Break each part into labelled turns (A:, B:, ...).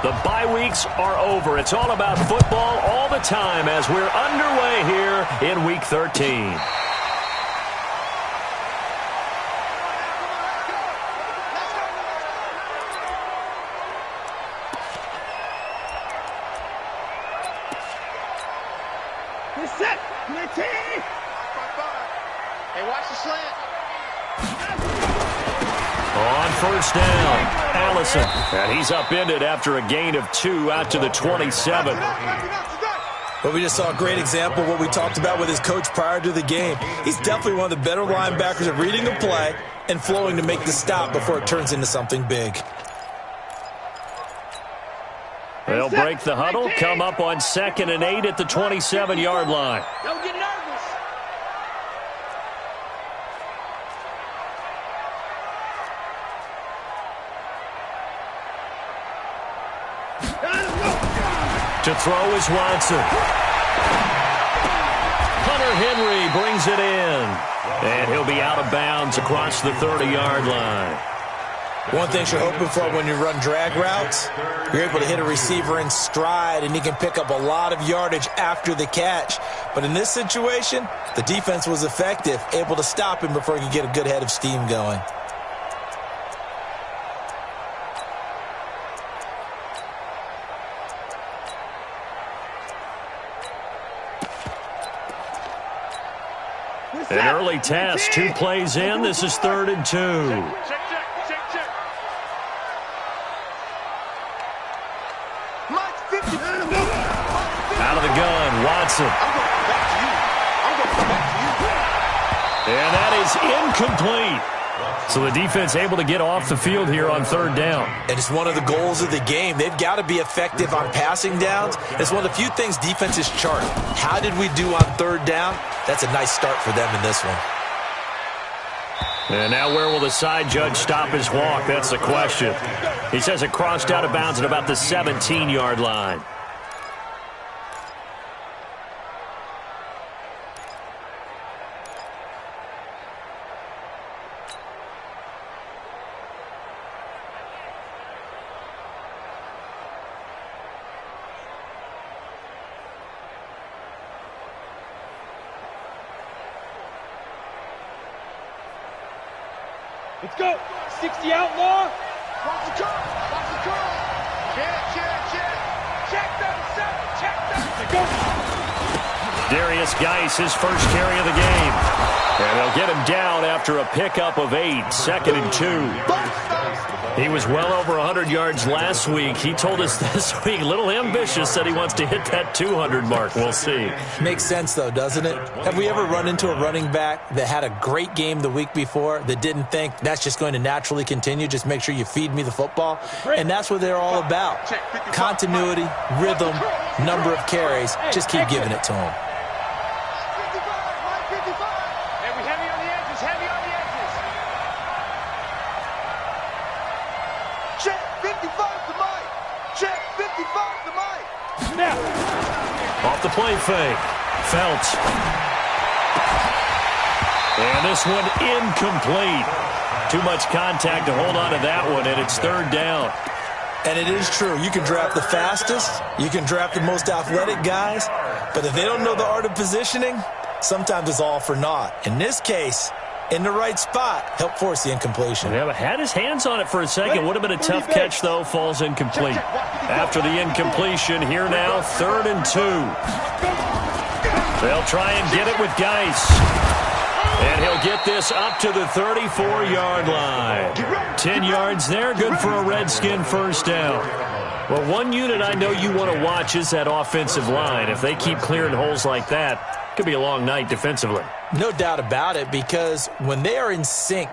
A: The bye weeks are over. It's all about football all the time as we're underway here in Week 13.
B: Set. Hey, watch the slant.
A: On first down, Allison. And he's upended after a gain of 2 out to the 27.
C: But we just saw a great example of what we talked about with his coach prior to the game. He's definitely one of the better linebackers at reading the play and flowing to make the stop before it turns into something big.
A: They'll break the huddle, come up on 2nd and 8 at the 27-yard line.
B: Don't get nervous.
A: To throw is Watson. Hunter Henry brings it in. And he'll be out of bounds across the 30-yard line.
C: One thing you're hoping for when you run drag routes, you're able to hit a receiver in stride, and he can pick up a lot of yardage after the catch. But in this situation, the defense was effective, able to stop him before he could get a good head of steam going.
A: An early test, 2 plays in. This is 3rd and 2. Out of the gun, Watson. And that is incomplete. So the defense able to get off the field here on 3rd down.
C: And it's one of the goals of the game. They've got to be effective on passing downs. It's one of the few things defenses chart. How did we do on 3rd down? That's a nice start for them in this one.
A: And now where will the side judge stop his walk? That's the question. He says it crossed out of bounds at about the 17-yard line.
B: Let's go. 60 outlaw. Watch the curl. Watch the curl. Check that. Go.
A: Darius Geis, his first carry of the game. And they'll get him down after a pickup of 8, 2nd and 2. He was well over 100 yards last week. He told us this week, a little ambitious, said he wants to hit that 200 mark. We'll see.
C: Makes sense, though, doesn't it? Have we ever run into a running back that had a great game the week before that didn't think that's just going to naturally continue? Just make sure you feed me the football. And that's what they're all about. Continuity, rhythm, number of carries. Just keep giving it to them.
A: Off the play fake. Phelps. And this one incomplete. Too much contact to hold on to that one, and it's 3rd down.
C: And it is true. You can draft the fastest. You can draft the most athletic guys. But if they don't know the art of positioning, sometimes it's all for naught. In this case, in the right spot, help force the incompletion.
A: Yeah, but had his hands on it for a second. Would have been a tough catch, though. Falls incomplete. After the incompletion, here now, 3rd and 2. They'll try and get it with Geis. And he'll get this up to the 34-yard line. 10 yards there, good for a Redskin first down. Well, one unit I know you want to watch is that offensive line. If they keep clearing holes like that, it could be a long night defensively.
C: No doubt about it, because when they are in sync,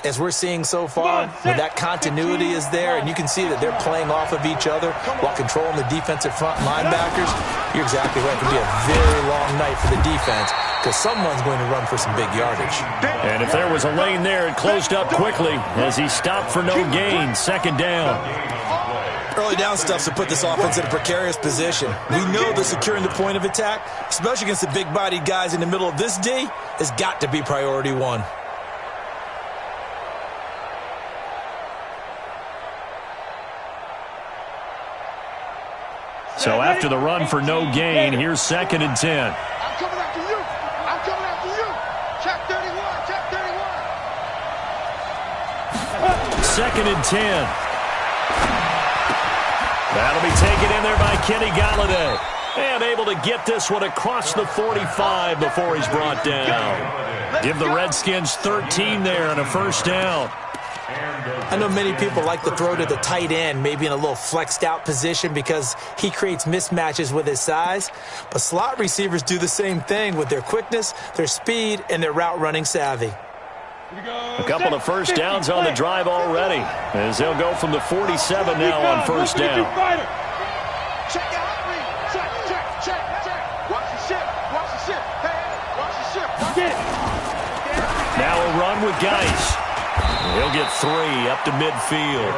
C: as we're seeing so far, when that continuity is there, and you can see that they're playing off of each other while controlling the defensive front linebackers, you're exactly right. It can be a very long night for the defense because someone's going to run for some big yardage.
A: And if there was a lane there, it closed up quickly as he stopped for no gain. 2nd down.
C: Early down stuff to put this offense in a precarious position. We know that securing the point of attack, especially against the big-bodied guys in the middle of this D, has got to be priority one.
A: So after the run for no gain, here's 2nd and 10.
B: I'm coming after you. I'm coming after you. Check 31. Check 31.
A: 2nd and 10. That'll be taken in there by Kenny Galladay. And able to get this one across the 45 before he's brought down. Give the Redskins 13 there and a first down.
C: I know many people like to throw to the tight end, maybe in a little flexed out position because he creates mismatches with his size. But slot receivers do the same thing with their quickness, their speed, and their route running savvy.
A: A couple of first downs on the drive already, as they'll go from the 47 now on first down.
B: Check out. Check. Watch the ship. Hey, watch the ship. Watch it.
A: Now a run with Geis. He'll get 3 up to midfield.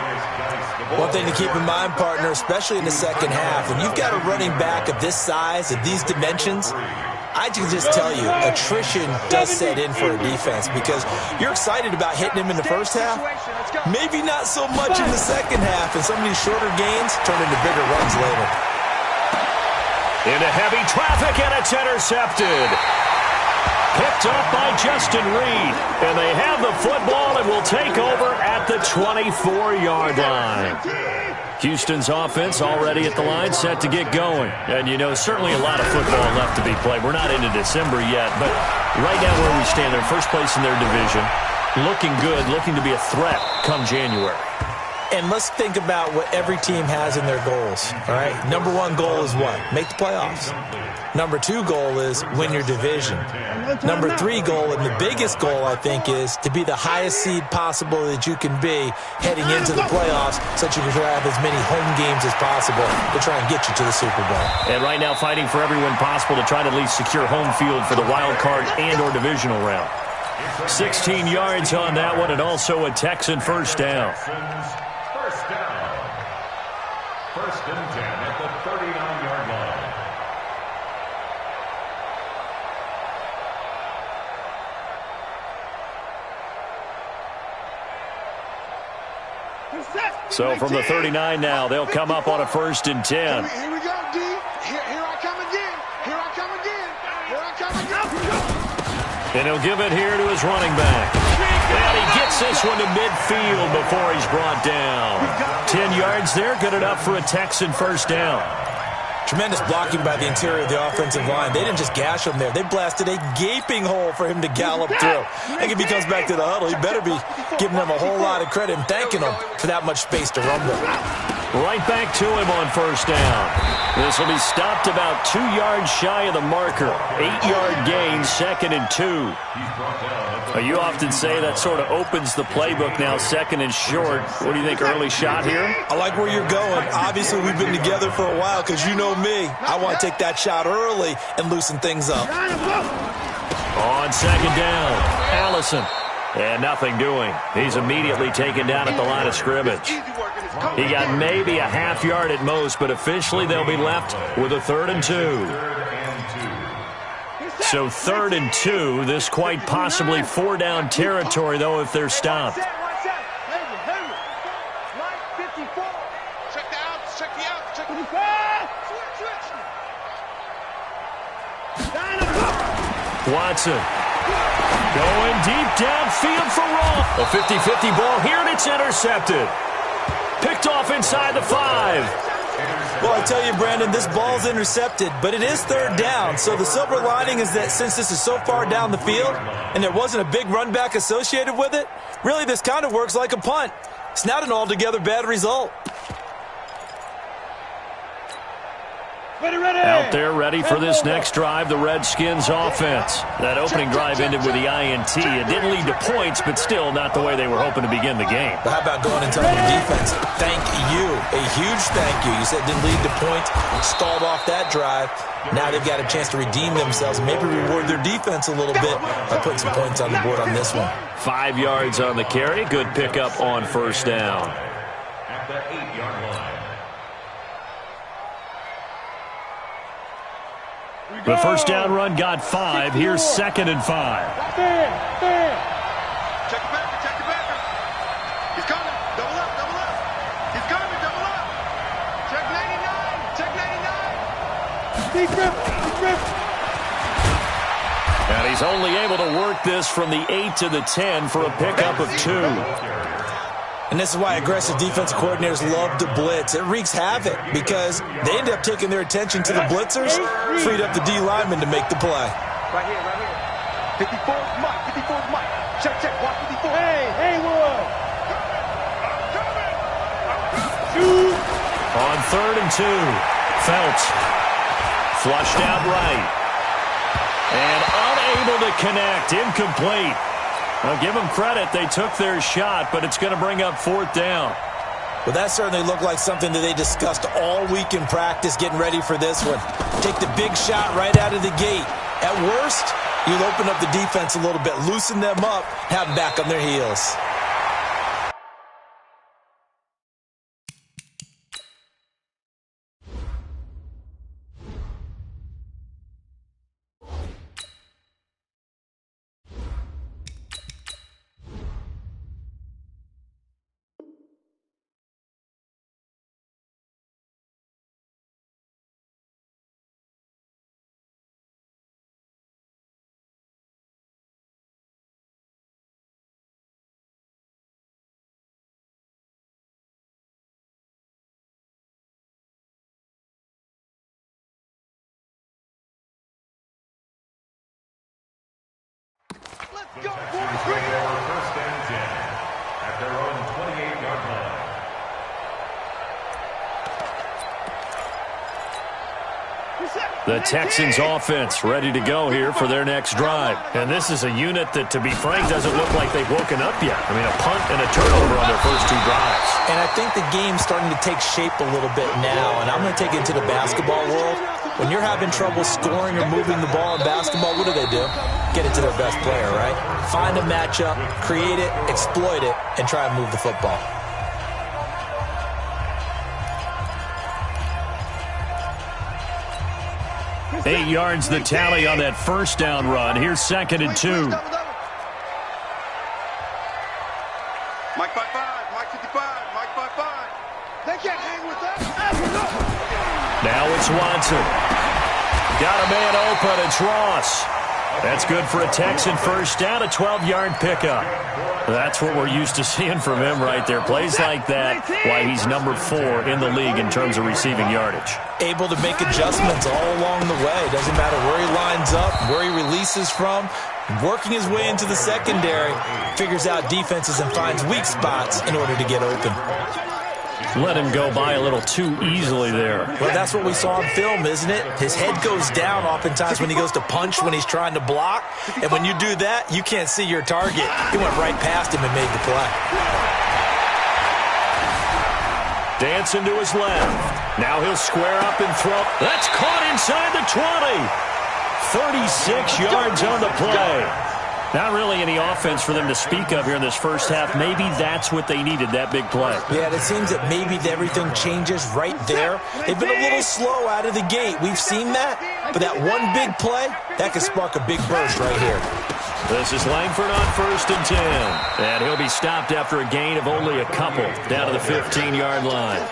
C: One thing to keep in mind, partner, especially in the second half, when you've got a running back of this size, of these dimensions, I can just tell you, attrition does set in for a defense because you're excited about hitting him in the first half, maybe not so much in the second half, and some of these shorter gains turn into bigger runs later.
A: Into heavy traffic, and it's intercepted. Picked up by Justin Reed, and they have the football and will take over at the 24-yard line. Houston's offense already at the line, set to get going. And, you know, certainly a lot of football left to be played. We're not into December yet, but right now where we stand, they're first place in their division, looking good, looking to be a threat come January.
C: And let's think about what every team has in their goals, all right? Number 1 goal is what? Make the playoffs. Number 2 goal is win your division. Number 3 goal, and the biggest goal, I think, is to be the highest seed possible that you can be heading into the playoffs so that you can have as many home games as possible to try and get you to the Super Bowl.
A: And right now fighting for every win possible to try to at least secure home field for the wild card and or divisional round. 16 yards on that one, and also a Texan first down.
D: First and 10 at the 39-yard line.
A: So from the 39 now, they'll come up on a first and 10.
B: Here we go, D. Here I come again. Here I come again. Here I come again.
A: And he'll give it here to his running back. And he gets this one to midfield before he's brought down. 10 yards there, good enough for a Texan first down.
C: Tremendous blocking by the interior of the offensive line. They didn't just gash him there. They blasted a gaping hole for him to gallop through. I think if he comes back to the huddle, he better be giving them a whole lot of credit and thanking them for that much space to run with.
A: Right back to him on first down. This will be stopped about 2 yards shy of the marker. 8-yard gain, 2nd and 2. You often say that sort of opens the playbook now, 2nd and short. What do you think, early shot here?
C: I like where you're going. Obviously, we've been together for a while because you know me. I want to take that shot early and loosen things up.
A: On 2nd down, Allison. And nothing doing. He's immediately taken down at the line of scrimmage. He got maybe a half yard at most, but officially they'll be left with a 3rd and 2. So 3rd and 2, this quite possibly 4-down territory, though, if they're stopped.
B: Check the outs. Check the outs. Check the
A: Watson going deep downfield for Ross. A 50-50 ball here, and it's intercepted. Picked off inside the 5.
C: Well, I tell you, Brandon, this ball's intercepted, but it is 3rd down. So the silver lining is that since this is so far down the field and there wasn't a big run back associated with it, really this kind of works like a punt. It's not an altogether bad result.
A: Out there ready for this next drive, the Redskins offense. That opening drive ended with the INT. It didn't lead to points, but still not the way they were hoping to begin the game.
C: But how about going and telling the defense, thank you, a huge thank you. You said it didn't lead to points, stalled off that drive. Now they've got a chance to redeem themselves, maybe reward their defense a little bit by putting some points on the board on this one.
A: 5 yards on the carry. Good pickup on first down.
D: At the 8-yard line.
A: The first down run got 5. Here's 2nd and 5.
B: Check the backer. He's coming. Double up. He's coming. Double up. Check 99.
A: And he's only able to work this from the 8 to the 10 for a pickup of 2.
C: And this is why aggressive defensive coordinators love to blitz. It wreaks havoc because they end up taking their attention to the blitzers, freed up the D lineman to make the play.
B: Right here, right here. 54's Mike, 54's Mike. Check, check, watch 54. Hey, Haywood.
A: On 3rd and 2, Phelps flushed out right. And unable to connect, incomplete. Well, give them credit. They took their shot, but it's going to bring up 4th down.
C: Well, that certainly looked like something that they discussed all week in practice getting ready for this one. Take the big shot right out of the gate. At worst, you'll open up the defense a little bit, loosen them up, have them back on their heels.
B: Let's go, boys.
D: First and 10 at their own 28-yard line.
A: The Texans offense ready to go here for their next drive. And this is a unit that, to be frank, doesn't look like they've woken up yet. I mean, a punt and a turnover on their first 2 drives.
C: And I think the game's starting to take shape a little bit now, and I'm going to take it into the basketball world. When you're having trouble scoring or moving the ball in basketball, what do? Get it to their best player, right? Find a matchup, create it, exploit it, and try and move the football.
A: Eight yards the tally on that first down run. Here's 2nd and 2.
B: Mike by 5, Mike 55, Mike by 5. They can't hang with that.
A: Now it's Watson. Got a man open. It's Ross. That's good for a Texan first down, a 12-yard pickup. That's what we're used to seeing from him right there. Plays like that, why he's number 4 in the league in terms of receiving yardage.
C: Able to make adjustments all along the way. Doesn't matter where he lines up, where he releases from. Working his way into the secondary, figures out defenses and finds weak spots in order to get open.
A: Let him go by a little too easily there.
C: Well, that's what we saw on film, isn't it? His head goes down oftentimes when he goes to punch, when he's trying to block. And when you do that, you can't see your target. He went right past him and made the play.
A: Dancing to his left. Now he'll square up and throw. That's caught inside the 20. 36 yards on the play. Not really any offense for them to speak of here in this first half. Maybe that's what they needed, that big play.
C: Yeah, it seems that maybe everything changes right there. They've been a little slow out of the gate. We've seen that. But that one big play, that could spark a big burst right here.
A: This is Langford on 1st and 10. And he'll be stopped after a gain of only a couple down to the 15-yard line.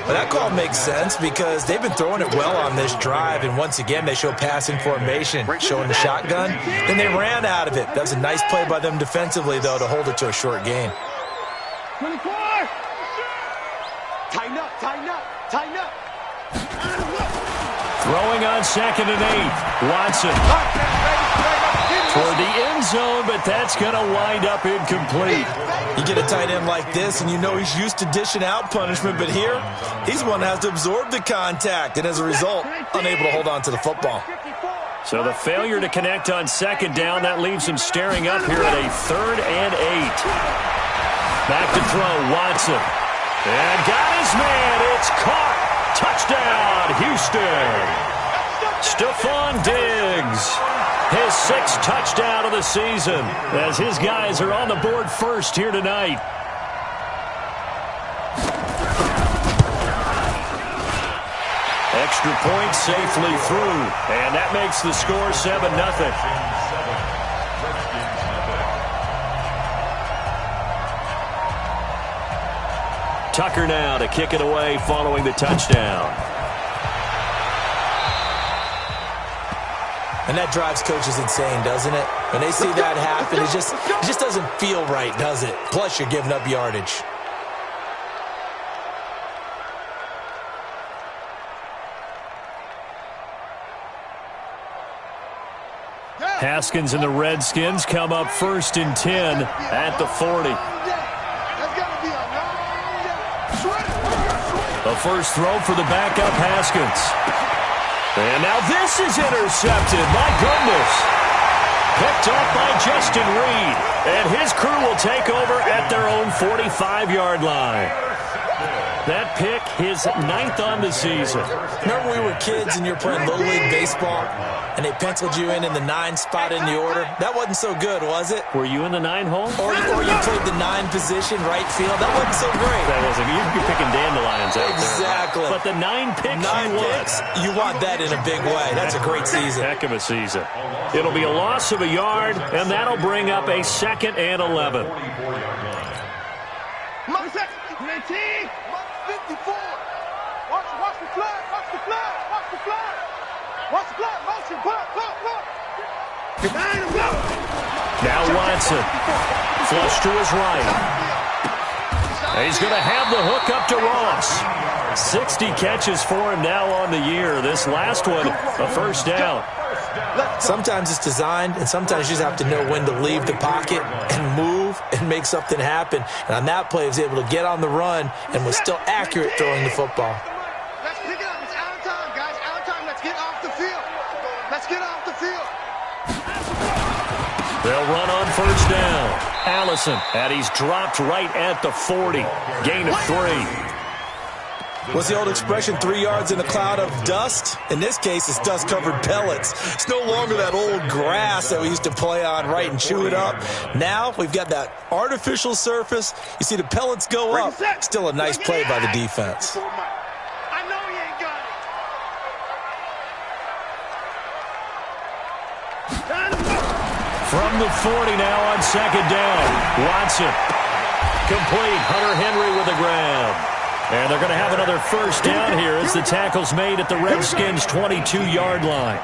C: Well, that call makes sense because they've been throwing it well on this drive, and once again they show passing formation, showing the shotgun. Then they ran out of it. That was a nice play by them defensively, though, to hold it to a short gain.
B: 24! Tighten up, tighten up, tighten up.
A: Throwing on 2nd and 8. Watson toward the end zone, but that's going to wind up incomplete.
C: You get a tight end like this, and you know he's used to dishing out punishment, but here, he's the one that has to absorb the contact, and as a result, unable to hold on to the football.
A: So the failure to connect on 2nd down, that leaves him staring up here at a 3rd and 8. Back to throw, Watson. And got his man. It's caught. Touchdown, Houston. Stephon Diggs. His 6th touchdown of the season as his guys are on the board first here tonight. Extra point safely through, and that makes the score 7-0. Tucker now to kick it away following the touchdown.
C: And that drives coaches insane, doesn't it? When they see that happen, it just doesn't feel right, does it? Plus, you're giving up yardage.
A: Haskins and the Redskins come up 1st and 10 at the 40. The first throw for the backup Haskins. And now this is intercepted. My goodness. Picked off by Justin Reed. And his crew will take over at their own 45-yard line. That pick, his 9th on the season.
C: Remember we were kids and you were playing Little League Baseball, and they penciled you in the 9 spot in the order? That wasn't so good, was it?
A: Were you in the 9 hole?
C: Or you played the 9 position, right field? That wasn't so great.
A: That wasn't. You're picking dandelions out
C: exactly.
A: there. But the 9 picks
C: 9 picks, you want that in a big way. That's a great season.
A: Heck of a season. It'll be a loss of a yard, and that'll bring up a 2nd and 11.
B: 54. Watch the flag. Watch the flag. Watch the flag. Watch the flag. Motion. Pull.
A: Now Watson. Flush to his right. He's going to have the hook up to Ross. 60 catches for him now on the year. This last one, a first down.
C: Sometimes it's designed, and sometimes you just have to know when to leave the pocket and move and make something happen. And on that play, he was able to get on the run and was still accurate throwing the football.
B: Let's pick it up. It's out of time, guys. Out of time. Let's get off the field. Let's get off the field.
A: They'll run on first down. Allison, and he's dropped right at the 40. Gain of 3.
C: What's the old expression, 3 yards in a cloud of dust? In this case, it's dust-covered pellets. It's no longer that old grass that we used to play on, right, and chew it up. Now we've got that artificial surface. You see the pellets go up. Still a nice play by the defense.
B: I know he ain't got it.
A: From the 40 now on 2nd down. Watson. Complete. Hunter Henry with the grab. And they're going to have another first down here as the tackle's made at the Redskins' 22-yard line.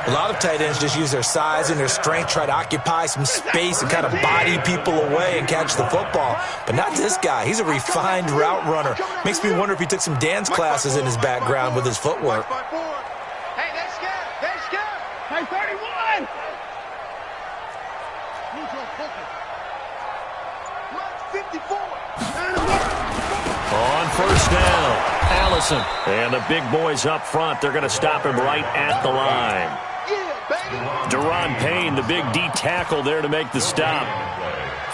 C: A lot of tight ends just use their size and their strength, try to occupy some space and kind of body people away and catch the football. But not this guy. He's a refined route runner. Makes me wonder if he took some dance classes in his background with his footwork.
B: Hey, they're scared. They're scared. Hey, 31. Neutral focus. 54.
A: On first down, Allison. And the big boys up front, they're going to stop him right at the line. Deron Payne, the big D tackle there to make the stop.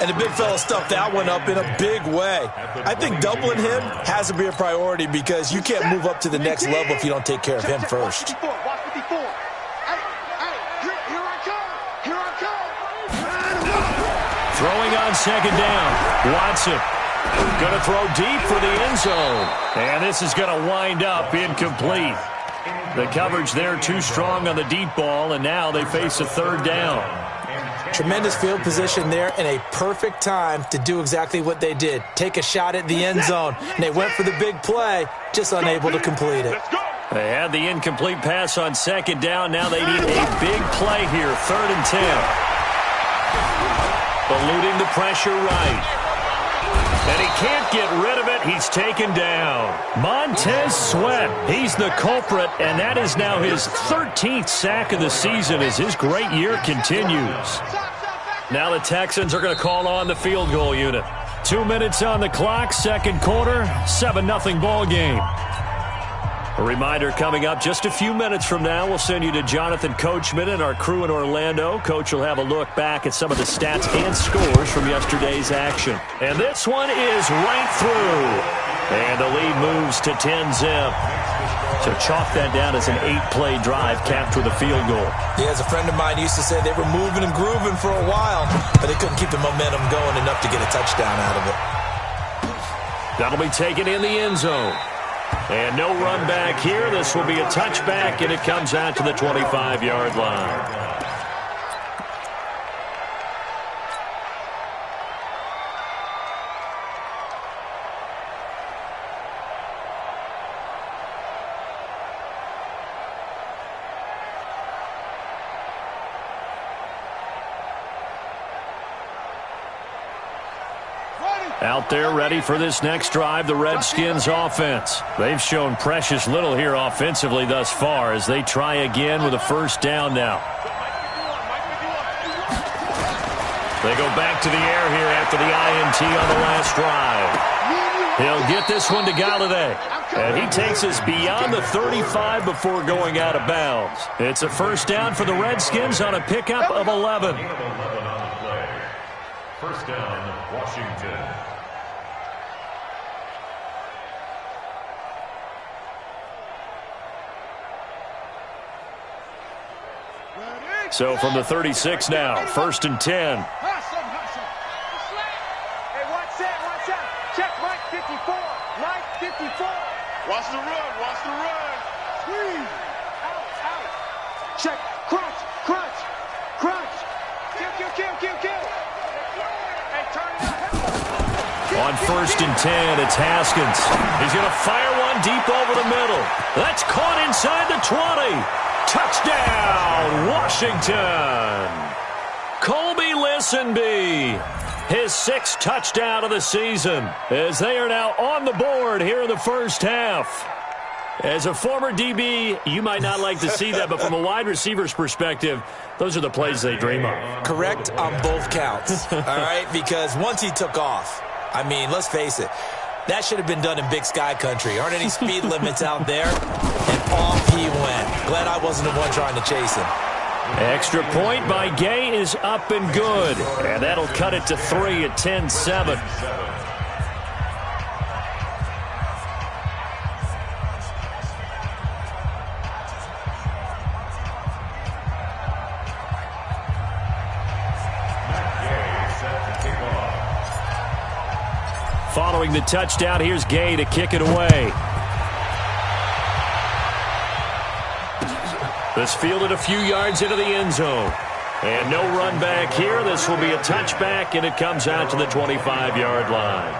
C: And the big fella stuffed that one up in a big way. I think doubling him has to be a priority because you can't move up to the next level if you don't take care of him first.
B: Watch 54. Hey, here I come. Here I come.
A: Throwing on 2nd down, Watson. Going to throw deep for the end zone. And this is going to wind up incomplete. The coverage there too strong on the deep ball, and now they face a 3rd down.
C: Tremendous field position there and a perfect time to do exactly what they did. Take a shot at the end zone. And they went for the big play, just unable to complete it.
A: They had the incomplete pass on 2nd down. Now they need a big play here, 3rd and 10. Eluding the pressure right. And he can't get rid of it. He's taken down. Montez Sweat, he's the culprit, and that is now his 13th sack of the season as his great year continues. Now the Texans are going to call on the field goal unit. 2 minutes on the clock, 2nd quarter, 7-0 ball game. A reminder coming up just a few minutes from now, we'll send you to Jonathan Coachman and our crew in Orlando. Coach will have a look back at some of the stats and scores from yesterday's action. And this one is right through. And the lead moves to 10-zip. So chalk that down as an 8-play drive capped with a field goal.
C: Yeah, as a friend of mine used to say, they were moving and grooving for a while, but they couldn't keep the momentum going enough to get a touchdown out of it.
A: That'll be taken in the end zone. And no run back here. This will be a touchback, and it comes out to the 25-yard line. Out there ready for this next drive, the Redskins offense. They've shown precious little here offensively thus far as they try again with a first down now. They go back to the air here after the INT on the last drive. He'll get this one to Galladay. And he takes us beyond the 35 before going out of bounds. It's a first down for the Redskins on a pickup of 11.
D: First down, Washington.
A: So from the 36 now, first and 10.
B: Watch the run, watch the run. Squeeze. Out. Check. Crunch. Kill. Hey, turn it up.
A: On first and 10, it's Haskins. He's going to fire one deep over the middle. That's caught inside the 20. Touchdown, Washington. Colby Listenby. His sixth touchdown of the season as they are now on the board here in the first half. As a former DB, you might not like to see that, but from a wide receiver's perspective, those are the plays they dream of.
C: Correct on both counts, all right? Because once he took off, I mean, let's face it, that should have been done in Big Sky country. Aren't any speed limits out there? And off he went. Glad I wasn't the one trying to chase him.
A: Extra point by Gay is up and good. And that'll cut it to 3 at 10-7. Following the touchdown, here's Gay to kick it away. This fielded a few yards into the end zone. And no run back here. This will be a touchback, and it comes out to the 25-yard line.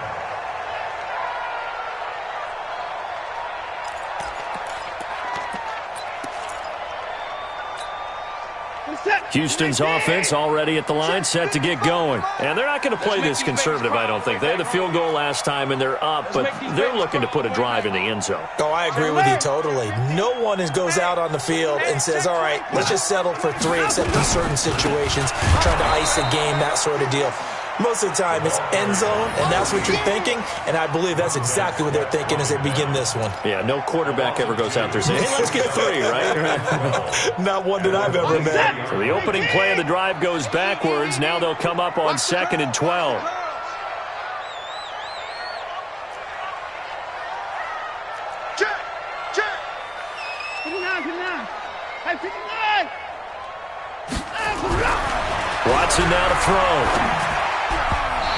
A: Houston's offense already at the line, set to get going. And they're not going to play this conservative, I don't think. They had the field goal last time, and they're up, but they're looking to put a drive in the end zone.
C: Oh, I agree with you totally. No one goes out on the field and says, all right, let's just settle for 3, except in certain situations, trying to ice a game, that sort of deal. Most of the time, it's end zone, and that's what you're thinking, and I believe that's exactly what they're thinking as they begin this one.
A: Yeah, no quarterback ever goes out there saying, hey, let's get 3, right?
C: Not one that I've ever met.
A: So the opening play of the drive goes backwards. Now they'll come up on 2nd and 12.
B: Check. 59. Hey, 59.
A: Watson now to throw.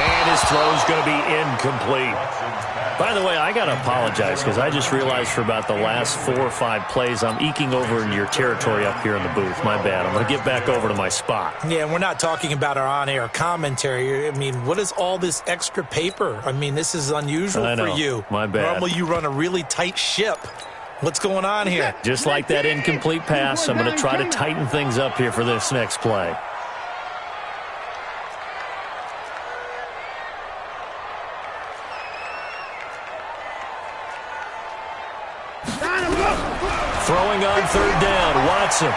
A: And his throw is going to be incomplete. By the way, I got to apologize because I just realized for about the last 4 or 5 plays, I'm eking over into your territory up here in the booth. My bad. I'm going to get back over to my spot.
C: Yeah, and we're not talking about our on-air commentary. I mean, what is all this extra paper? I mean, this is unusual for you.
A: My bad.
C: Normally you run a really tight ship. What's going on here?
A: Just like that incomplete pass, I'm going to try to tighten things up here for this next play. Throwing on 3rd down, Watson.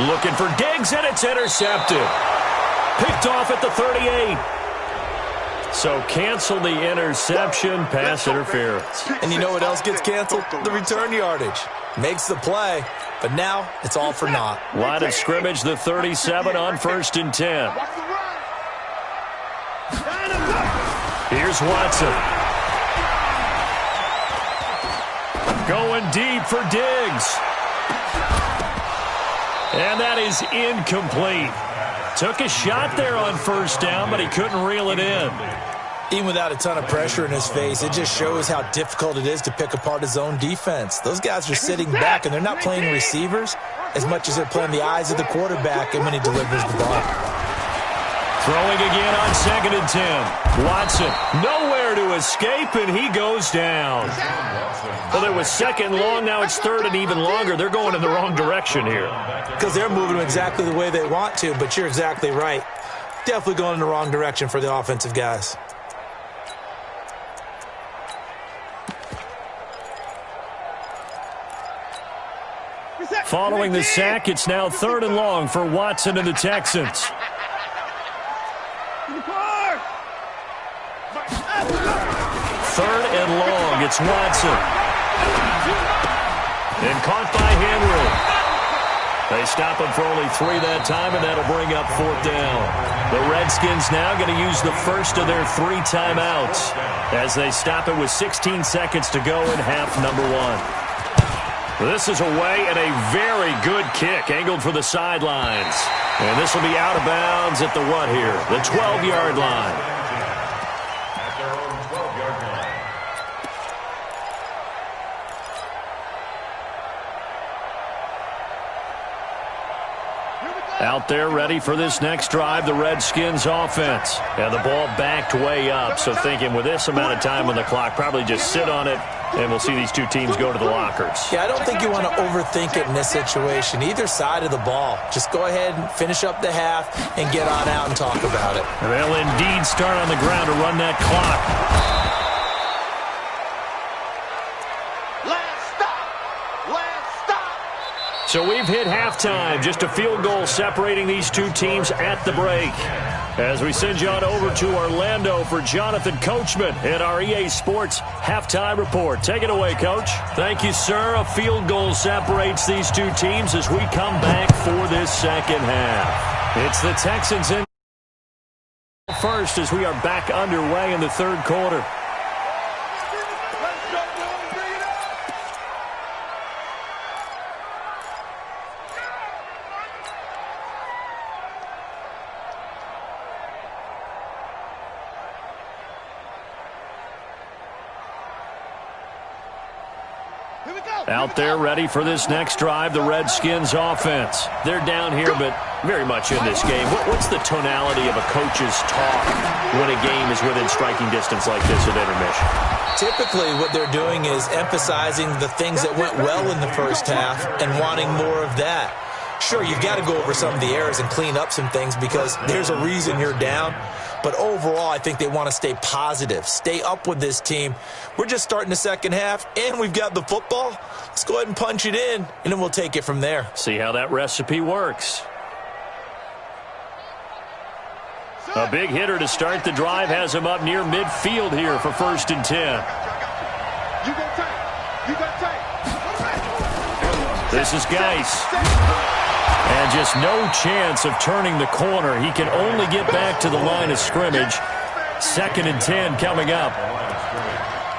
A: Looking for Diggs, and it's intercepted. Picked off at the 38. So cancel the interception, pass interference.
C: And you know what else gets canceled? The return yardage. Makes the play, but now it's all for naught.
A: Line of scrimmage, the 37 on 1st and 10. Here's Watson. Going deep for Diggs. And that is incomplete. Took a shot there on 1st down, but he couldn't reel it in.
C: Even without a ton of pressure in his face, it just shows how difficult it is to pick apart his own defense. Those guys are sitting back, and they're not playing receivers as much as they're playing the eyes of the quarterback and when he delivers the ball.
A: Throwing again on 2nd and 10. Watson, nowhere to escape, and he goes down. Well, it was 2nd long, now it's 3rd and even longer. They're going in the wrong direction here.
C: Because they're moving them exactly the way they want to, but you're exactly right. definitely going in the wrong direction for the offensive guys.
A: Following the sack, it's now 3rd and long for Watson and the Texans. 3rd and long, it's Watson. And caught by Henry. They stop him for only 3 that time, and that'll bring up 4th down. The Redskins now going to use the first of their 3 timeouts as they stop it with 16 seconds to go in half number 1. This is away and a very good kick angled for the sidelines. And this will be out of bounds at the what here? The 12-yard line.
D: At their own 12-yard line.
A: Out there ready for this next drive, the Redskins offense. And the ball backed way up, so thinking with this amount of time on the clock, probably just sit on it, and we'll see these two teams go to the lockers.
C: Yeah, I don't think you want to overthink it in this situation. Either side of the ball. Just go ahead and finish up the half and get on out and talk about it.
A: They'll indeed start on the ground to run that clock. So we've hit halftime, just a field goal separating these two teams at the break. As we send you on over to Orlando for Jonathan Coachman at our EA Sports Halftime Report. Take it away, Coach. Thank you, sir. A field goal separates these two teams as we come back for this second half. It's the Texans in first as we are back underway in the 3rd quarter. Out there ready for this next drive, the Redskins offense. They're down here, but very much in this game. What's the tonality of a coach's talk when a game is within striking distance like this at intermission?
C: Typically, what they're doing is emphasizing the things that went well in the first half and wanting more of that. Sure, you've got to go over some of the errors and clean up some things because there's a reason you're down. But overall, I think they want to stay positive, stay up with this team. We're just starting the second half, and we've got the football. Let's go ahead and punch it in, and then we'll take it from there.
A: See how that recipe works. A big hitter to start the drive has him up near midfield here for 1st and 10.
B: You got tight. You got tight.
A: This is Geis. And just no chance of turning the corner. He can only get back to the line of scrimmage. 2nd and 10 coming up.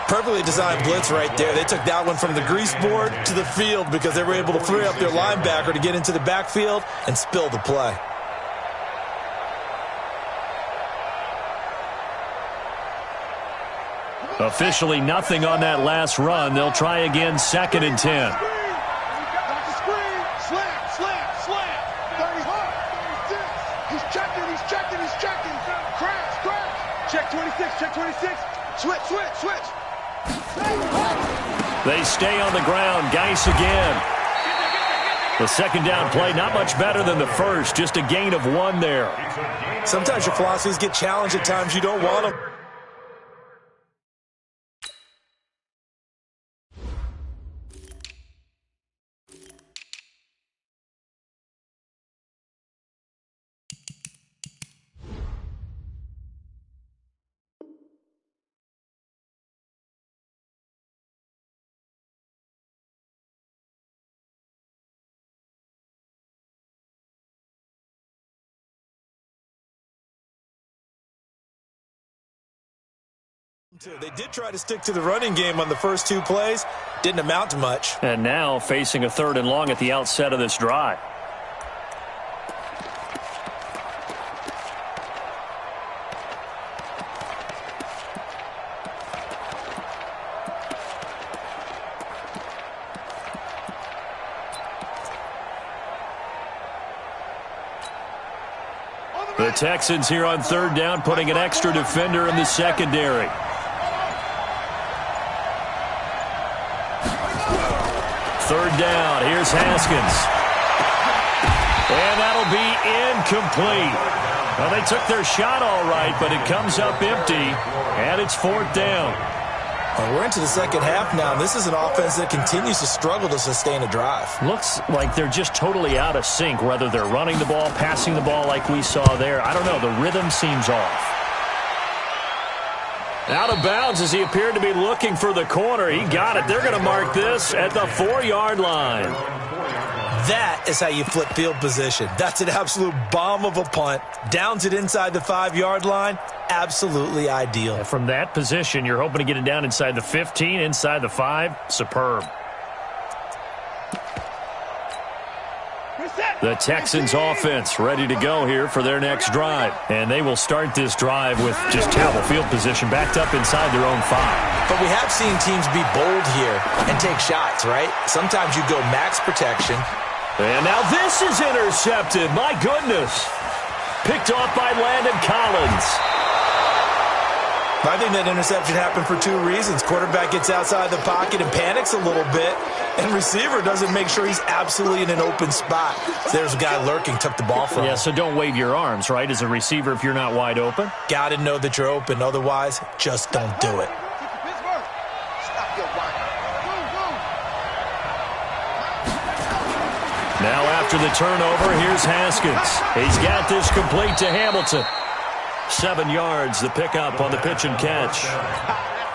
C: Perfectly designed blitz right there. They took that one from the grease board to the field because they were able to free up their linebacker to get into the backfield and spill the play.
A: Officially nothing on that last run. They'll try again, 2nd and 10.
B: Check 26, check 26. Switch, switch, switch.
A: They stay on the ground. Geis again. The 2nd down play, not much better than the first. Just a gain of 1 there.
C: Sometimes your philosophies get challenged at times you don't want them. They did try to stick to the running game on the first 2 plays. Didn't amount to much.
A: And now facing a 3rd and long at the outset of this drive. The Texans here on 3rd down, putting an extra defender in the secondary. Third down, here's Haskins. And that'll be incomplete. Well, they took their shot all right, but it comes up empty, and it's 4th down.
C: Well, we're into the second half now. This is an offense that continues to struggle to sustain a drive.
A: Looks like they're just totally out of sync, whether they're running the ball, passing the ball like we saw there. I don't know. The rhythm seems off. Out of bounds as he appeared to be looking for the corner. He got it. They're going to mark this at the 4-yard line.
C: That is how you flip field position. That's an absolute bomb of a punt. Downs it inside the 5-yard line. Absolutely ideal.
A: And from that position, you're hoping to get it down inside the 15, inside the 5. Superb. The Texans offense ready to go here for their next drive. And they will start this drive with just terrible field position backed up inside their own 5.
C: But we have seen teams be bold here and take shots, right? Sometimes you go max protection.
A: And now this is intercepted. My goodness. Picked off by Landon Collins.
C: I think that interception happened for 2 reasons. Quarterback gets outside the pocket and panics a little bit, and receiver doesn't make sure he's absolutely in an open spot. So there's a guy lurking, took the ball from him.
A: Yeah, so don't wave your arms, right, as a receiver if you're not wide open.
C: Got to know that you're open. Otherwise, just don't do it.
A: Now after the turnover, here's Haskins. He's got this complete to Hamilton. 7 yards, the pickup on the pitch and catch.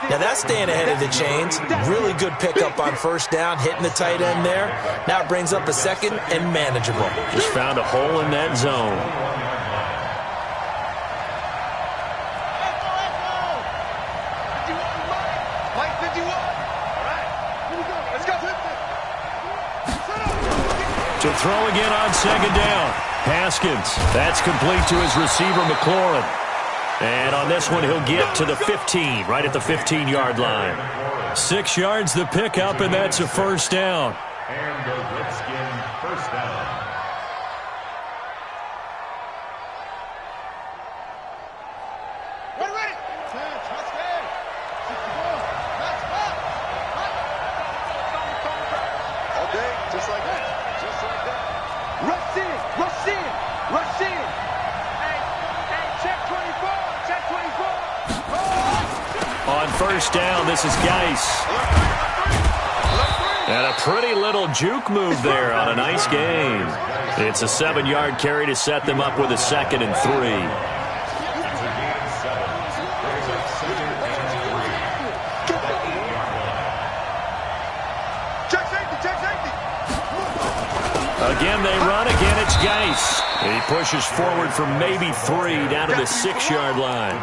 C: Now that's staying ahead of the chains. Really good pickup on first down, hitting the tight end there. Now it brings up a second and manageable.
A: Just found a hole in that zone. To throw again on second down. Haskins. That's complete to his receiver, McLaurin. And on this one, he'll get to the 15, right at the 15-yard line. 6 yards the pickup, and that's a first down.
D: And the Redskin first down.
A: On first down, this is Geis. And a pretty little juke move there on a nice game. It's a 7-yard carry to set them up with a 2nd and 3. Again, they run. Again, it's Geis. He pushes forward for maybe 3 down to the 6-yard line.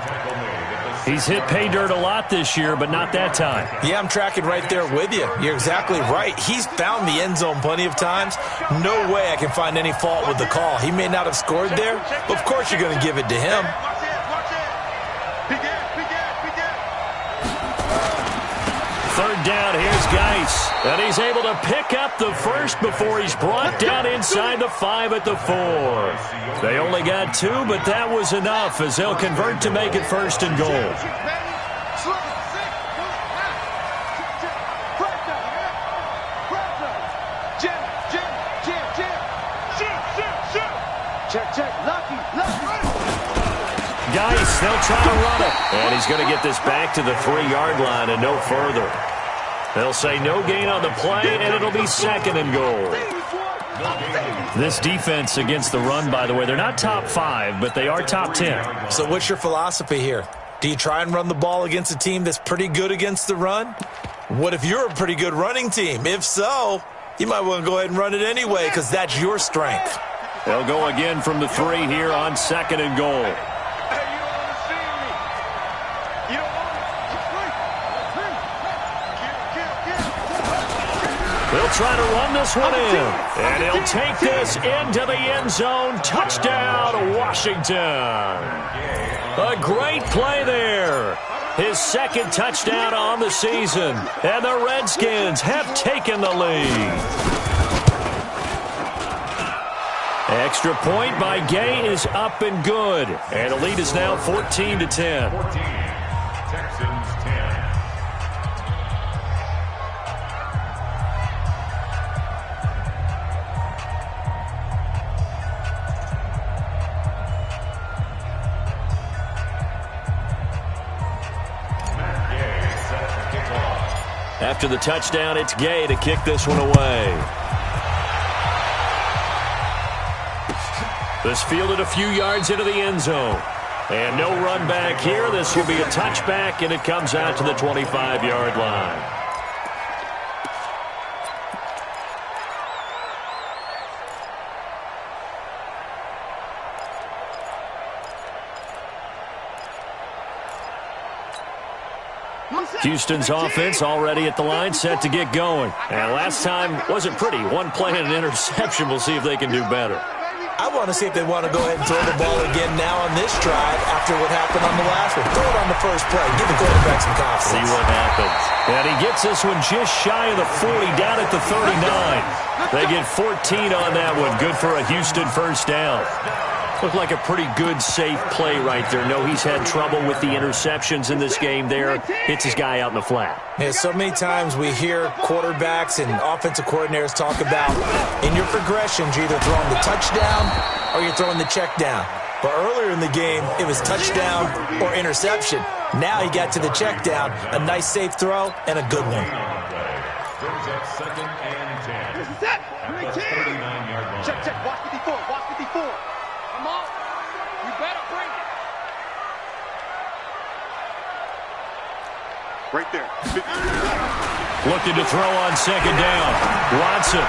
A: He's hit pay dirt a lot this year, but not that time.
C: Yeah, I'm tracking right there with you. You're exactly right. He's found the end zone plenty of times. No way I can find any fault with the call. He may not have scored there, but of course you're going to give it to him.
A: Third down, here's Geis. And he's able to pick up the first before he's brought down inside the 5 at the 4. They only got 2, but that was enough as they'll convert to make it 1st and goal. Geis, they'll try to run it. And he's going to get this back to the 3-yard line and no further. They'll say no gain on the play, and it'll be 2nd and goal. This defense against the run, by the way, they're not top 5, but they are top 10.
C: So what's your philosophy here? Do you try and run the ball against a team that's pretty good against the run? What if you're a pretty good running team? If so, you might want to go ahead and run it anyway because that's your strength.
A: They'll go again from the 3 here on 2nd and goal. They'll try to run this one in. And he'll take this into the end zone. Touchdown, Washington. A great play there. His 2nd touchdown on the season. And the Redskins have taken the lead. Extra point by Gay is up and good. And the lead is now 14-10.
D: 14, Texans 10.
A: After the touchdown, it's Gay to kick this one away. This fielded a few yards into the end zone. And no run back here. This will be a touchback, and it comes out to the 25-yard line. Houston's offense already at the line, set to get going. And last time wasn't pretty. One play and an interception. We'll see if they can do better.
C: I want to see if they want to go ahead and throw the ball again now on this drive after what happened on the last one. Throw it on the first play. Give the quarterback some confidence.
A: See what happens. And he gets this one just shy of the 40, down at the 39. They get 14 on that one. Good for a Houston first down. Looked like a pretty good, safe play right there. No, he's had trouble with the interceptions in this game there. Hits his guy out in the flat.
C: Yeah, so many times we hear quarterbacks and offensive coordinators talk about in your progressions, you're either throwing the touchdown or you're throwing the check down. But earlier in the game, it was touchdown or interception. Now he got to the check down, a nice safe throw, and a good one.
D: Brings up 2nd and 10.
B: This is it.
D: At the 39-yard line.
B: Check, check. Watch 54. Watch 54. Come on. You better bring it. Right there.
A: Looking to throw on second down. Watson.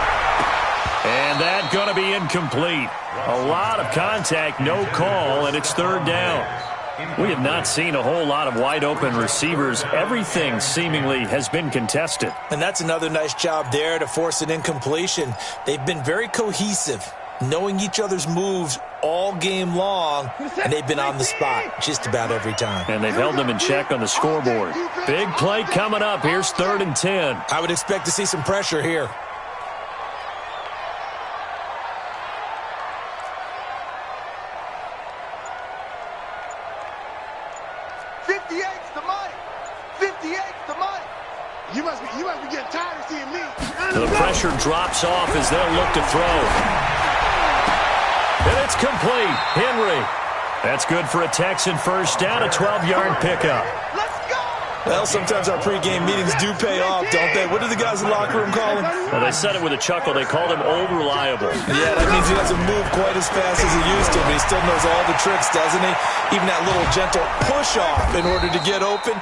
A: And that going to be incomplete. A lot of contact, no call, and it's third down. We have not seen a whole lot of wide-open receivers. Everything seemingly has been contested.
C: And that's another nice job there to force an incompletion. They've been very cohesive, knowing each other's moves all game long, and they've been on the spot just about every time.
A: And they've held them in check on the scoreboard. Big play coming up. Here's 3rd and 10.
C: I would expect to see some pressure here.
A: The pressure drops off as they'll look to throw. And it's complete. Henry. That's good for a Texan first down, a 12-yard pickup.
C: Well, sometimes our pregame meetings do pay off, don't they? What do the guys in the locker room call him?
A: Well, they said it with a chuckle. They called him Old Reliable.
C: Yeah, that means he doesn't move quite as fast as he used to, but he still knows all the tricks, doesn't he? Even that little gentle push-off in order to get open.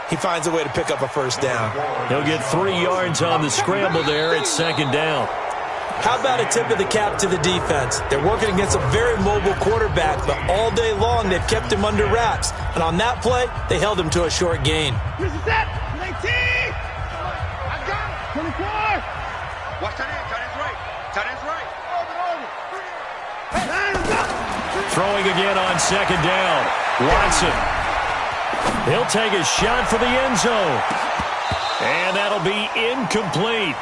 C: He finds a way to pick up a first down.
A: He'll get 3 yards on the scramble there. It's second down.
C: How about a tip of the cap to the defense? They're working against a very mobile quarterback, but all day long they've kept him under wraps. And on that play, they held him to a short gain.
B: This is it. 19. I got it. 24. Watch tight end. Tight end's right. Tight end's right.
A: Throwing again on second down. Watson. He'll take a shot for the end zone. And that'll be incomplete.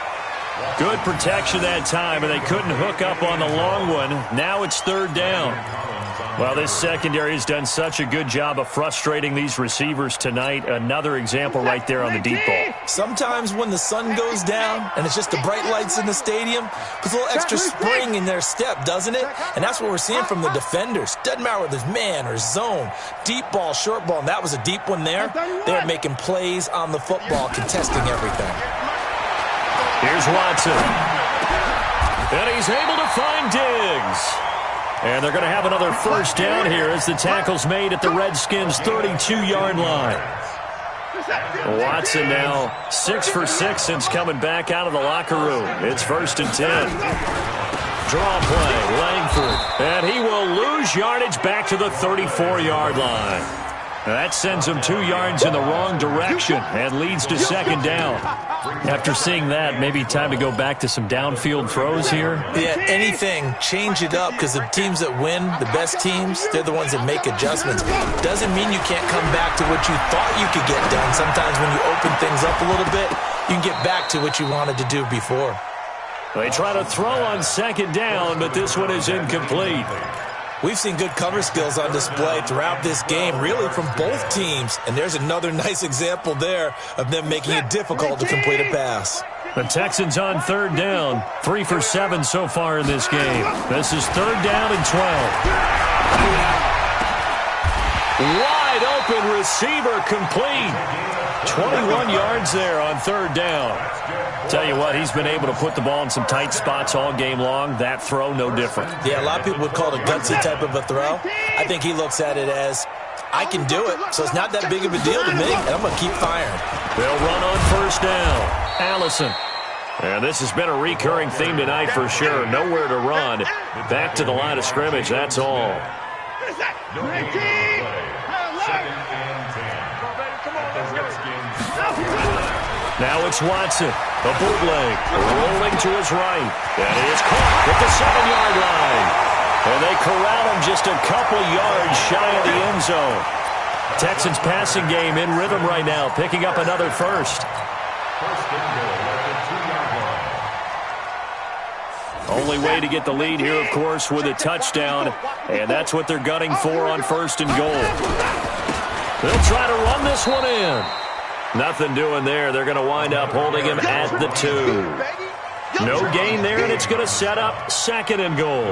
A: Good protection that time, and they couldn't hook up on the long one. Now it's third down. Well, this secondary has done such a good job of frustrating these receivers tonight. Another example right there on the deep ball.
C: Sometimes when the sun goes down and it's just the bright lights in the stadium, puts a little extra spring in their step, doesn't it? And that's what we're seeing from the defenders. Doesn't matter whether it's man or zone, deep ball, short ball, and that was a deep one there. They're making plays on the football, contesting everything.
A: Here's Watson. And he's able to find Diggs. And they're going to have another first down here as the tackle's made at the Redskins' 32-yard line. Watson now 6 for 6 since coming back out of the locker room. It's 1st and 10. Draw play, Langford. And he will lose yardage back to the 34-yard line. That sends him 2 yards in the wrong direction and leads to second down. After seeing that, maybe time to go back to some downfield throws here.
C: Yeah, anything. Change it up, because the teams that win, the best teams, they're the ones that make adjustments. Doesn't mean you can't come back to what you thought you could get done. Sometimes when you open things up a little bit, you can get back to what you wanted to do before.
A: They try to throw on second down, but this one is incomplete.
C: We've seen good cover skills on display throughout this game, really from both teams. And there's another nice example there of them making it difficult to complete a pass.
A: The Texans on third down. 3 for 7 so far in this game. This is third down and 12. Wide open receiver complete. 21 yards there on third down. Tell you what, he's been able to put the ball in some tight spots all game long. That throw, no different.
C: Yeah, a lot of people would call it a gutsy type of a throw. I think he looks at it as, I can do it, so it's not that big of a deal to me, and I'm going to keep firing.
A: They'll run on first down. Allison. And this has been a recurring theme tonight for sure. Nowhere to run. Back to the line of scrimmage, that's all. Now it's Watson. A bootleg. Rolling to his right. And he is caught at the 7-yard line. And they corral him just a couple yards shy of the end zone. Texans passing game in rhythm right now, picking up another first. Only way to get the lead here, of course, with a touchdown. And that's what they're gunning for on first and goal. They'll try to run this one in. Nothing doing there. They're going to wind up holding him at the 2. No gain there, and it's going to set up second and goal.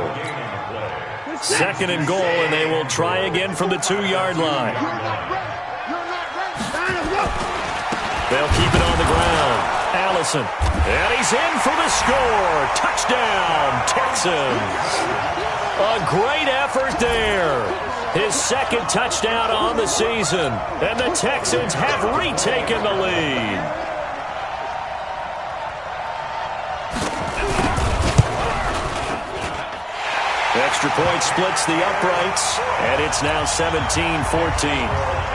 A: Second and goal, and they will try again from the 2-yard line. They'll keep it on the ground. Allison. And he's in for the score. Touchdown, Texans. A great effort there. His second touchdown on the season. And the Texans have retaken the lead. Extra point splits the uprights. And it's now 17-14.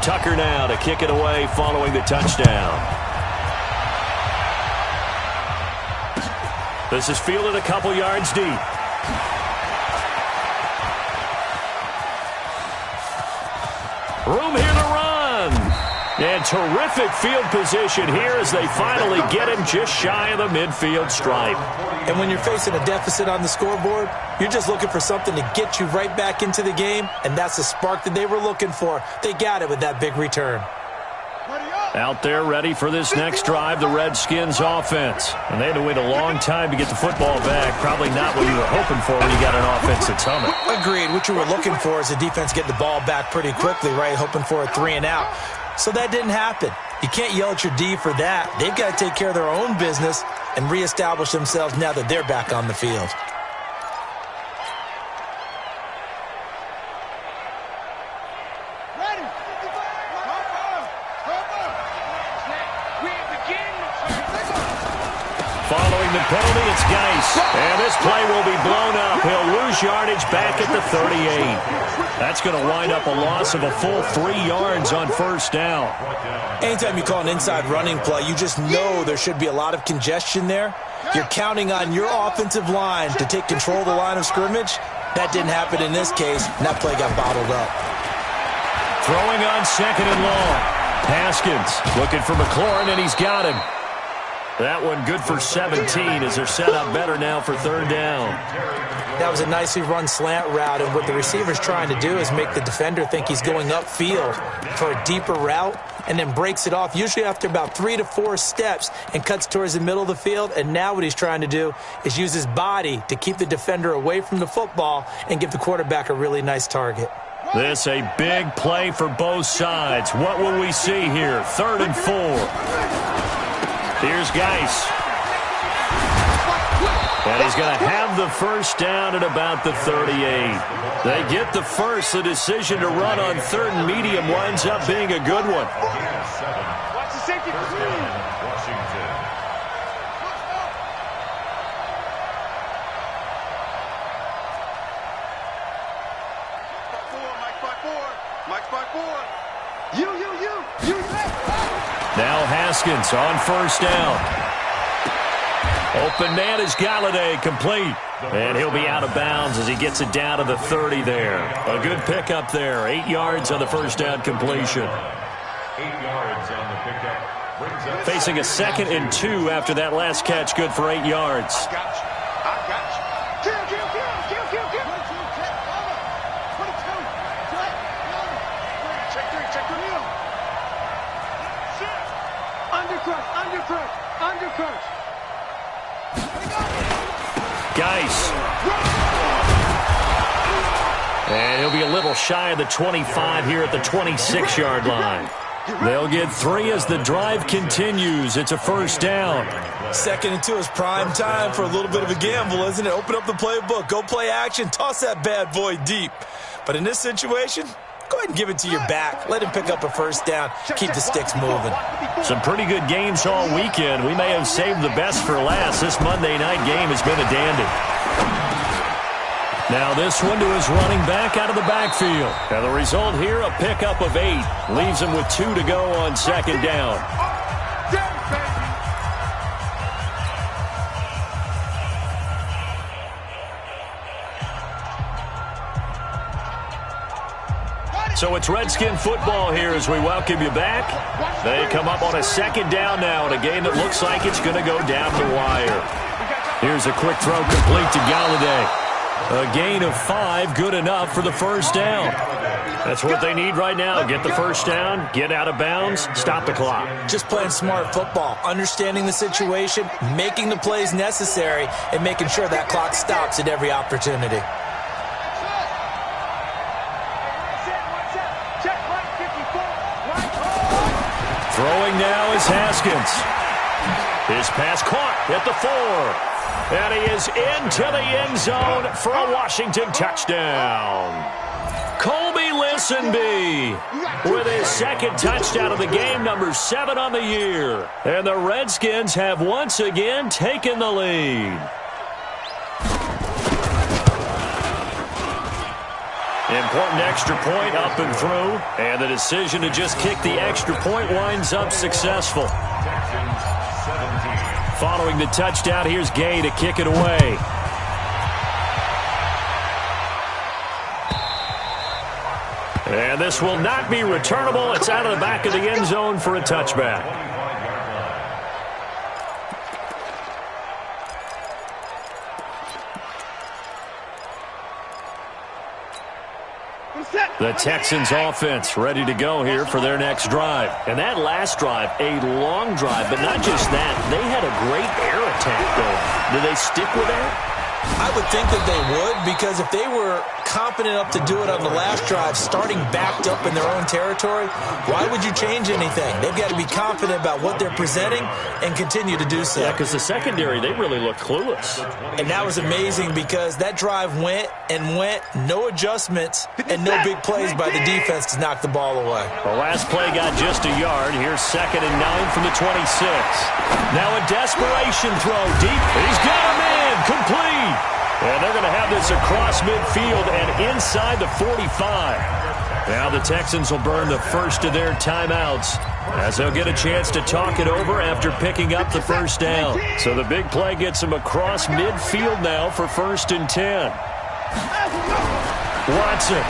A: Tucker now to kick it away following the touchdown. This is fielded a couple yards deep. Room here to run. And terrific field position here as they finally get him just shy of the midfield stripe.
C: And when you're facing a deficit on the scoreboard, you're just looking for something to get you right back into the game, and that's the spark that they were looking for. They got it with that big return.
A: Out there ready for this next drive, the Redskins offense. And they had to wait a long time to get the football back. Probably not what you were hoping for when you got an offense that's humming.
C: Agreed. What you were looking for is the defense getting the ball back pretty quickly, right? Hoping for a 3 and out. So that didn't happen. You can't yell at your D for that. They've got to take care of their own business and reestablish themselves now that they're back on the field.
A: Following the penalty, it's Geis. And this play will be blown up. He'll lose yardage back at the 38. That's going to wind up a loss of a full 3 yards on first down.
C: Anytime you call an inside running play, you just know there should be a lot of congestion there. You're counting on your offensive line to take control of the line of scrimmage. That didn't happen in this case, and that play got bottled up.
A: Throwing on second and long. Haskins looking for McLaurin, and he's got him. That one good for 17 as they're set up better now for third down.
C: That was a nicely run slant route, and what the receiver's trying to do is make the defender think he's going upfield for a deeper route and then breaks it off, usually after about 3 to 4 steps, and cuts towards the middle of the field. And now what he's trying to do is use his body to keep the defender away from the football and give the quarterback a really nice target.
A: This a big play for both sides. What will we see here? 3rd and 4. Here's Geis. And he's going to have the first down at about the 38. They get the first. The decision to run on 3rd and medium winds up being a good one.
B: Watch the safety.
D: Washington.
B: Mike's by 4. You.
A: Now Haskins on first down. Open man is Galladay, complete. And he'll be out of bounds as he gets it down to the 30 there. A good pickup there. 8 yards on the first down completion.
D: 8 yards on the pickup. Brings up
A: Facing a 2nd and 2 after that last catch. Good for 8 yards.
B: I got you. Kill. Check 3. Undercrush.
A: Geis. little shy of the 25 here at the 26-yard line. They'll get 3 as the drive continues. It's a first down.
C: 2nd and 2 is prime time for a little bit of a gamble, isn't it? Open up the playbook, go play action, toss that bad boy deep. But in this situation, go ahead and give it to your back. Let him pick up a first down. Keep the sticks moving.
A: Some pretty good games all weekend. We may have saved the best for last. This Monday night game has been a dandy. Now this one to his running back out of the backfield. And the result here, a pickup of 8. Leaves him with 2 to go on 2nd down. So it's Redskin football here as we welcome you back. They come up on a 2nd down now in a game that looks like it's going to go down the wire. Here's a quick throw complete to Galladay. A gain of 5, good enough for the first down. That's what they need right now. Get the first down, get out of bounds, stop the clock.
C: Just playing smart football, understanding the situation, making the plays necessary, and making sure that clock stops at every opportunity.
A: Throwing now is Haskins. His pass caught at the 4. And he is into the end zone for a Washington touchdown. Colby Listenby with his 2nd touchdown of the game, number 7 on the year. And the Redskins have once again taken the lead. Important extra point up and through. And the decision to just kick the extra point winds up successful. Following the touchdown, here's Gay to kick it away. And this will not be returnable. It's out of the back of the end zone for a touchback. The Texans offense ready to go here for their next drive. And that last drive, a long drive, but not just that. They had a great air attack going. Do they stick with that?
C: I would think that they would, because if they were confident enough to do it on the last drive, starting backed up in their own territory, why would you change anything? They've got to be confident about what they're presenting and continue to do so.
A: Yeah, because the secondary, they really look clueless.
C: And that was amazing because that drive went and went, no adjustments, and no big plays by the defense to knock the ball away.
A: The last play got just a yard. Here's 2nd and 9 from the 26. Now a desperation throw deep. He's got him in, complete. And they're going to have this across midfield and inside the 45. Now the Texans will burn the first of their timeouts as they'll get a chance to talk it over after picking up the first down. So the big play gets them across midfield now for 1st and 10. Watson.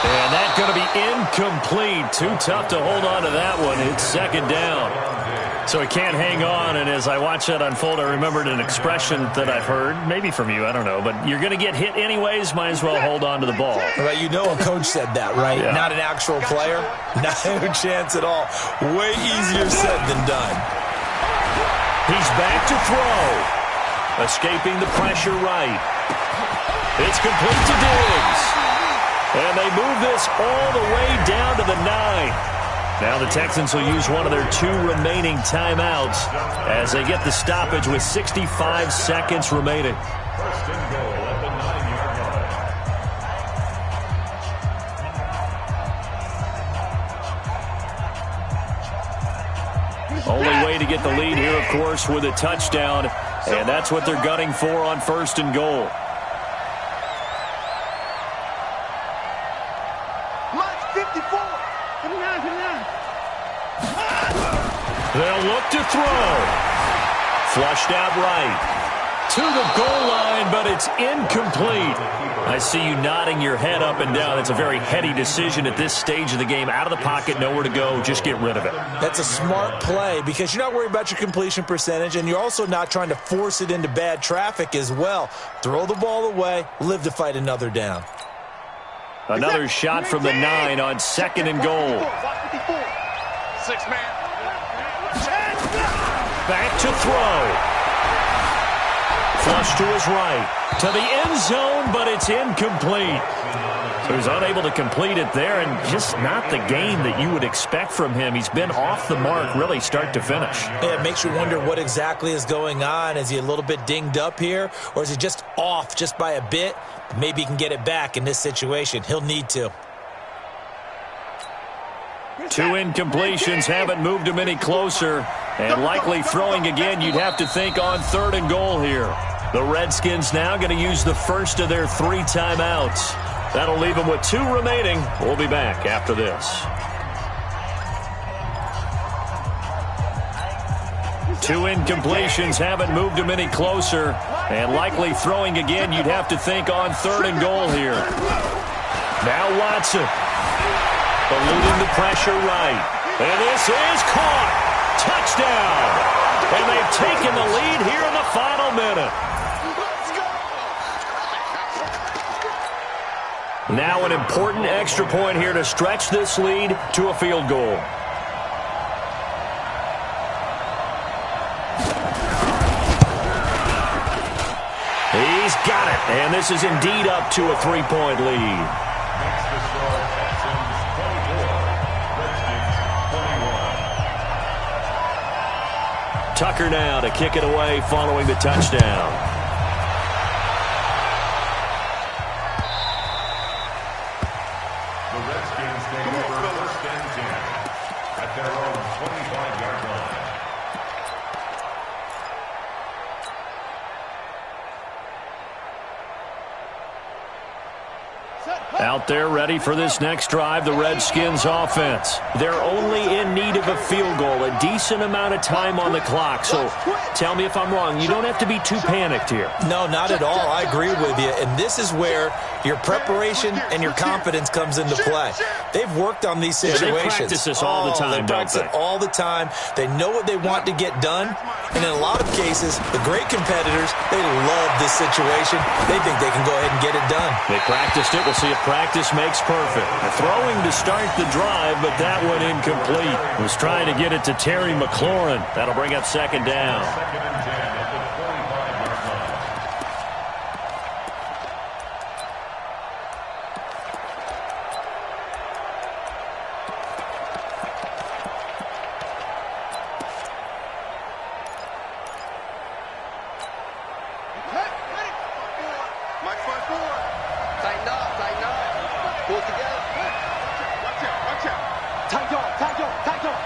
A: And that's going to be incomplete. Too tough to hold on to that one. It's 2nd down. So he can't hang on, and as I watch that unfold, I remembered an expression that I've heard, maybe from you, I don't know, but you're going to get hit anyways, might as well hold on to the ball.
C: Right, you know a coach said that, right?
A: Yeah.
C: Not an actual player. Not a chance at all. Way easier said than done.
A: He's back to throw. Escaping the pressure right. It's complete to Diggs. And they move this all the way down to the 9. Now the Texans will use one of their 2 remaining timeouts as they get the stoppage with 65 seconds remaining.
D: 1st and goal at the 9-yard line.
A: Only way to get the lead here, of course, with a touchdown. And that's what they're gunning for on 1st and goal. They'll look to throw. Flushed out right. To the goal line, but it's incomplete. I see you nodding your head up and down. It's a very heady decision at this stage of the game. Out of the pocket, nowhere to go. Just get rid of it.
C: That's a smart play because you're not worried about your completion percentage, and you're also not trying to force it into bad traffic as well. Throw the ball away, live to fight another down.
A: Another shot from the 9 on 2nd and goal.
B: 6-man.
A: Back to throw. Flush to his right. To the end zone, but it's incomplete. So he's unable to complete it there, and just not the game that you would expect from him. He's been off the mark really start to finish.
C: Yeah, it makes you wonder what exactly is going on. Is he a little bit dinged up here, or is he just off just by a bit? Maybe he can get it back in this situation. He'll need to.
A: 2 incompletions haven't moved him any closer, and likely throwing again, you'd have to think on 3rd and goal here. The Redskins now going to use the first of their 3 timeouts. That'll leave them with 2 remaining. We'll be back after this. 2 incompletions haven't moved him any closer, and likely throwing again, you'd have to think on 3rd and goal here. Now Watson. Eluding the pressure right. And this is caught. Touchdown. And they've taken the lead here in the final minute. Now an important extra point here to stretch this lead to a field goal. He's got it. And this is indeed up to a 3-point lead. Tucker now to kick it away following the touchdown.
D: The Redskins take over 1st and 10 at their own 25-yard line.
A: Out there ready for this next drive, the Redskins offense. They're only in need of a field goal, a decent amount of time on the clock. So tell me if I'm wrong. You don't have to be too panicked here.
C: No, not at all. I agree with you. And this is where your preparation and your confidence comes into play. They've worked on these situations.
A: They practice this all the time,
C: they practice it all the time. They know what they want to get done. And in a lot of cases, the great competitors, they love this situation. They think they can go ahead and get it done.
A: They practiced it. We'll see if practice makes perfect. Throwing to start the drive, but that one incomplete. Was trying to get it to Terry McLaurin. That'll bring up 2nd down.
D: 2nd and 10 at the 25-yard line.
B: Mike front forward. Tighten up, tighten up. Pull it together. Watch out, watch out. Tight on, tight on, tight on.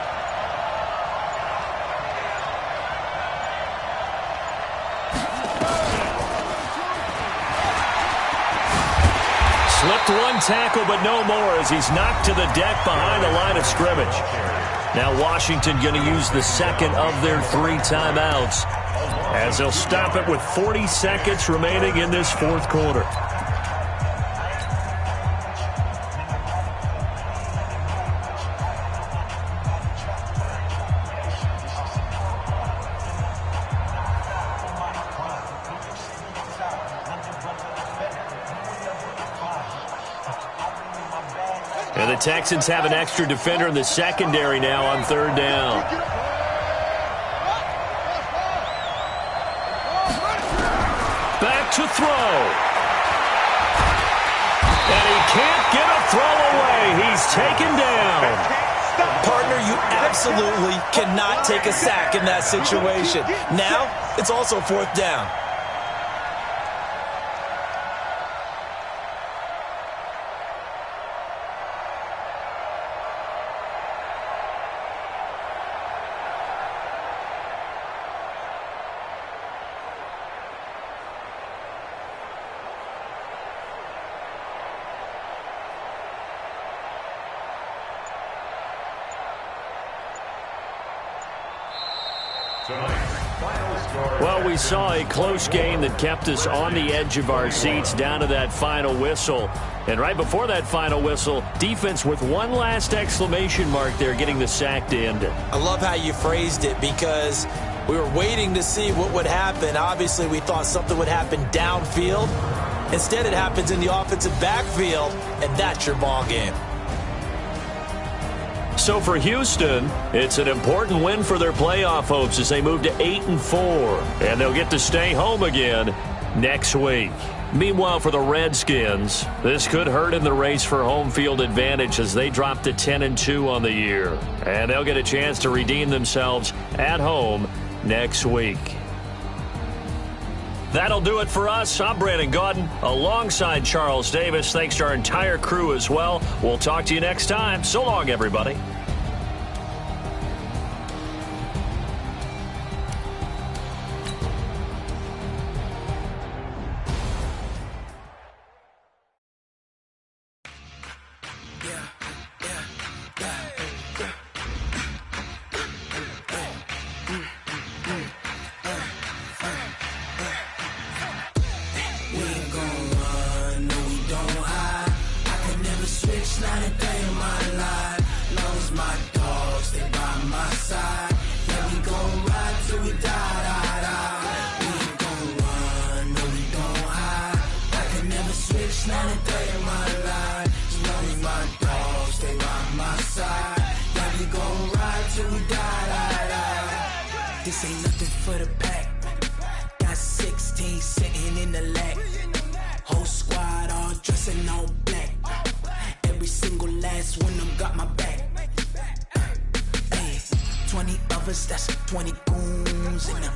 A: Slipped one tackle, but no more as he's knocked to the deck behind the line of scrimmage. Now Washington going to use the 2nd of their 3 timeouts as they'll stop it with 40 seconds remaining in this 4th quarter. And the Texans have an extra defender in the secondary now on 3rd down. Back to throw. And he can't get a throw away. He's taken down.
C: Partner, you absolutely cannot take a sack in that situation. Now, it's also 4th down.
A: Well, we saw a close game that kept us on the edge of our seats down to that final whistle. And right before that final whistle, defense with one last exclamation mark there, getting the sack to end it.
C: I love how you phrased it because we were waiting to see what would happen. Obviously, we thought something would happen downfield. Instead, it happens in the offensive backfield, and that's your ball game.
A: So for Houston, it's an important win for their playoff hopes as they move to 8-4, and they'll get to stay home again next week. Meanwhile, for the Redskins, this could hurt in the race for home field advantage as they drop to 10-2 on the year, and they'll get a chance to redeem themselves at home next week. That'll do it for us. I'm Brandon Gaudin alongside Charles Davis. Thanks to our entire crew as well. We'll talk to you next time. So long, everybody.
E: This ain't nothing for the pack. Got 16 sitting in the lap. Whole squad all dressed in all black. Every single last one of them got my back. Hey, 20 of us, that's 20 goons in the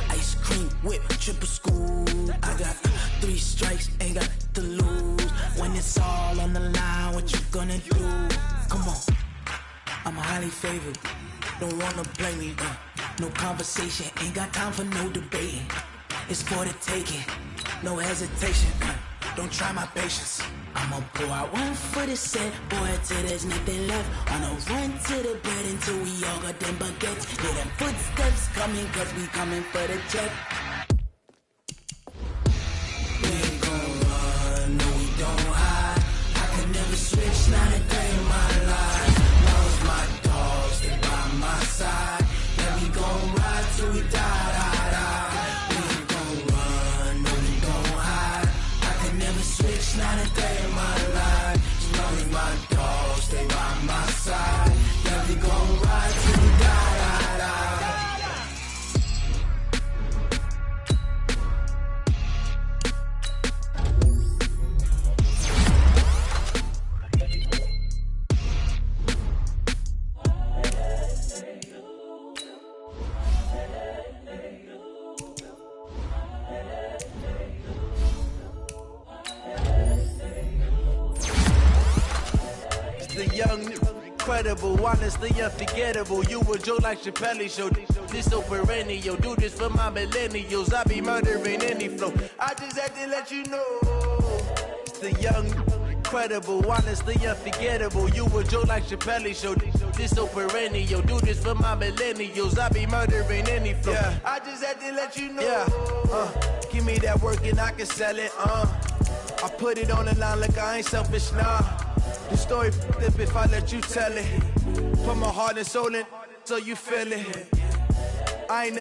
E: ice cream whip, triple scoop. I got 3 strikes, ain't got to lose. When it's all on the line, what you gonna do? Come on, I'm highly favored. Don't wanna play me, no conversation, ain't got time for no debating. It's for the taking, no hesitation, don't try my patience. I'ma pour out one for the set, boy, till there's nothing left. On a run to the bed until we all got them baguettes. Hear them footsteps coming, cause we coming for the check. We ain't gon' run, no we don't hide. I can never switch, not a day in my life. Lost my dogs, they by my side. Yeah, we gon' ride till we die, die, die. We ain't gon' run, no we don't hide. I can never switch, not a day in my life. As long as my dogs stay by my side. Yeah, we gon' ride till we die, die, die.
F: The young, incredible, honestly unforgettable. You a joke like Chappelle Show. This so perennial. Do this for my millennials. I be murdering any flow. I just had to let you know. It's the young, incredible, honestly unforgettable. You a joke like Chappelle Show. This so perennial. Do this for my millennials. I be murdering any flow. Yeah. I just had to let you know. Yeah. Give me that work and I can sell it. I put it on the line like I ain't selfish, nah. The story flip if I let you tell it. Put my heart and soul in so you feel it. I ain't